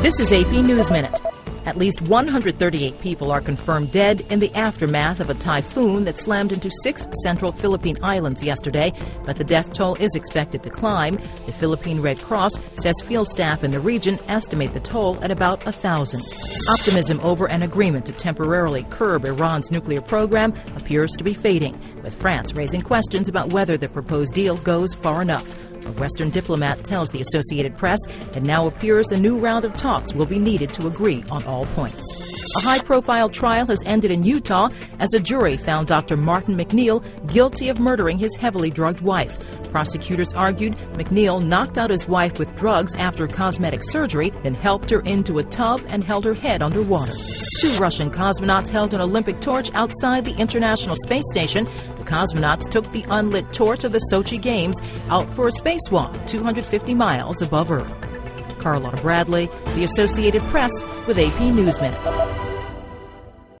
This is AP News Minute. At least 138 people are confirmed dead in the aftermath of a typhoon that slammed into 6 central Philippine islands yesterday, but the death toll is expected to climb. The Philippine Red Cross says field staff in the region estimate the toll at about 1,000. Optimism over an agreement to temporarily curb Iran's nuclear program appears to be fading, with France raising questions about whether the proposed deal goes far enough. A Western diplomat tells the Associated Press it now appears a new round of talks will be needed to agree on all points. A high-profile trial has ended in Utah as a jury found Dr. Martin McNeil guilty of murdering his heavily drugged wife. Prosecutors argued McNeil knocked out his wife with drugs after cosmetic surgery, then helped her into a tub and held her head underwater. 2 Russian cosmonauts held an Olympic torch outside the International Space Station. The cosmonauts took the unlit torch of the Sochi Games out for a spacewalk 250 miles above Earth. Carlotta Bradley, The Associated Press, with AP News Minute.